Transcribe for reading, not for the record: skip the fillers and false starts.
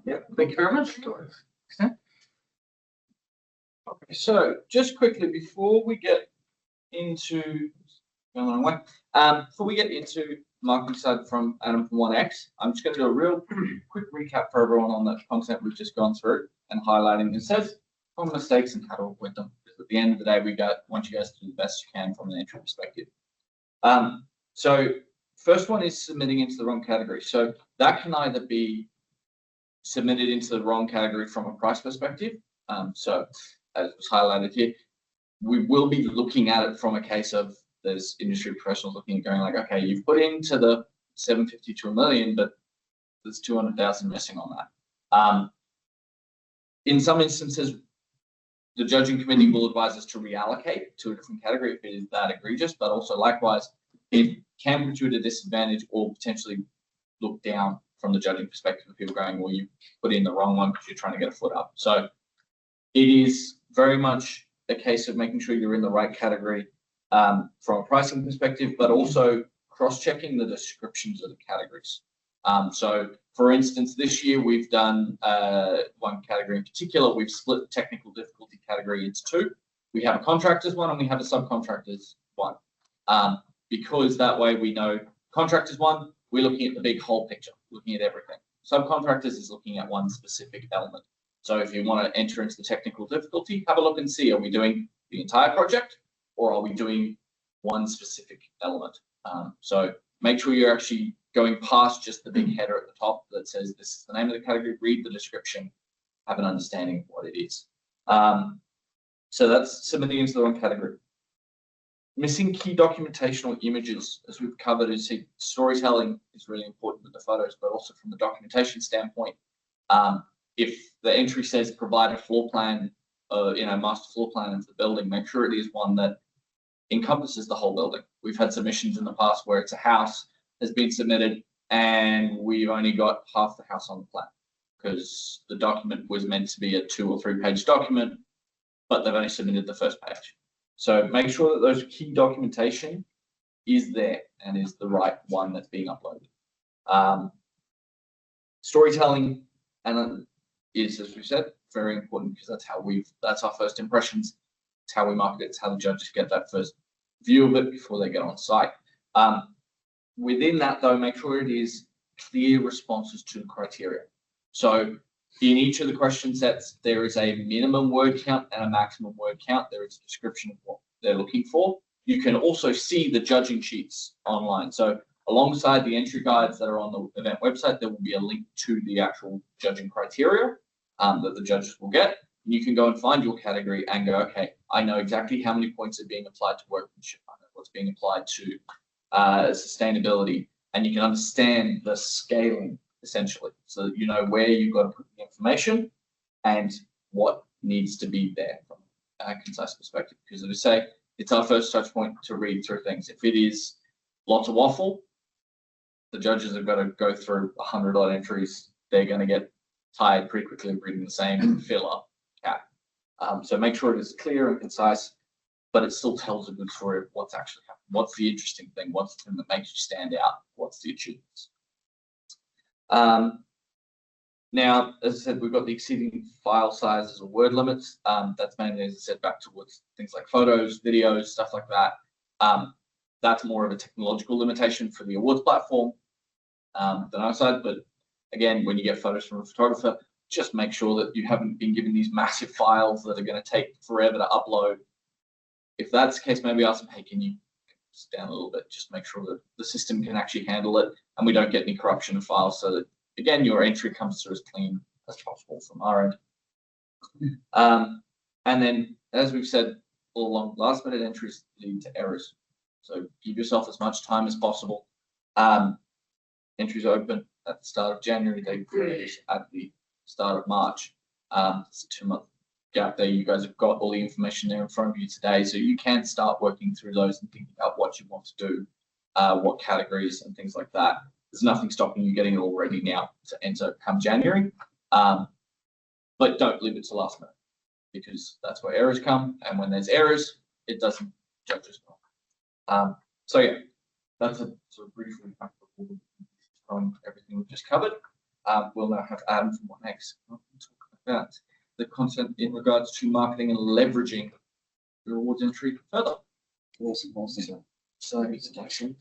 Yeah, thank you very much. Okay, so just quickly before we get into marketing side from Adam from 1X, I'm just going to do a real quick recap for everyone on that content we've just gone through and highlighting. It says on mistakes and how to avoid them. Because at the end of the day, want you guys to do the best you can from an entry perspective. So first one is submitting into the wrong category. So that can either be submitted into the wrong category from a price perspective. So as was highlighted here, we will be looking at it from a case of there's industry professionals looking at going like, okay, you've put into the 750 to $1 million, but there's 200,000 missing on that. In some instances, the judging committee will advise us to reallocate to a different category if it is that egregious, but also likewise, it can put you at a disadvantage or potentially look down from the judging perspective of people going, well, you put in the wrong one because you're trying to get a foot up. So it is very much a case of making sure you're in the right category from a pricing perspective, but also cross-checking the descriptions of the categories. So for instance, this year we've done one category in particular. We've split the technical difficulty category into two. We have a contractors one and we have a subcontractors one. Because that way we know contractors one, we're looking at the big whole picture, looking at everything. Subcontractors is looking at one specific element. So if you want to enter into the technical difficulty, have a look and see, are we doing the entire project or are we doing one specific element? So make sure you're actually going past just the big header at the top that says this is the name of the category, read the description, have an understanding of what it is. So that's submitting into the wrong category. Missing key documentation or images, as we've covered, is storytelling is really important with the photos, but also from the documentation standpoint. If the entry says provide a floor plan, master floor plan of the building, make sure it is one that encompasses the whole building. We've had submissions in the past where it's a house has been submitted and we've only got half the house on the plan because the document was meant to be a 2 or 3 page document, but they've only submitted the first page. So make sure that those key documentation is there and is the right one that's being uploaded. Storytelling is, as we said, very important because that's our first impressions. It's how we market it. It's how the judges get that first view of it before they get on site. Within that, though, make sure it is clear responses to the criteria. So in each of the question sets, there is a minimum word count and a maximum word count. There is a description of what they're looking for. You can also see the judging sheets online. So alongside the entry guides that are on the event website, there will be a link to the actual judging criteria that the judges will get. You can go and find your category and go, okay, I know exactly how many points are being applied to workmanship. I know what's being applied to sustainability, and you can understand the scaling essentially, so that you know where you've got to put the information and what needs to be there from a concise perspective. Because as I say, it's our first touch point to read through things. If it is lots of waffle, the judges have got to go through 100 odd entries. They're going to get tired pretty quickly of reading the same filler cap. So make sure it is clear and concise, but it still tells a good story of what's actually happened. What's the interesting thing? What's the thing that makes you stand out? What's the achievements? Now, as I said, we've got the exceeding file sizes or word limits. That's mainly, as I said, back towards things like photos, videos, stuff like that. That's more of a technological limitation for the awards platform than our side. But again, when you get photos from a photographer, just make sure that you haven't been given these massive files that are going to take forever to upload. If that's the case, maybe ask them, hey, can you down a little bit, just make sure that the system can actually handle it and we don't get any corruption of files, so that again your entry comes through as clean as possible from our end. And then, as we've said all along, last minute entries lead to errors, so give yourself as much time as possible. Entries open at the start of January, they close at the start of March. It's a 2-month gap there. You guys have got all the information there in front of you today, so you can start working through those and thinking about what you want to do, what categories and things like that. There's nothing stopping you getting it all ready now to enter come January, but don't leave it to last minute, because that's where errors come, and when there's errors, it doesn't judge as well. So yeah, that's a sort of brief recap of everything we've just covered. we'll now have Adam from 1X talk about the content in regards to marketing and leveraging the rewards entry further. Awesome. So introduction.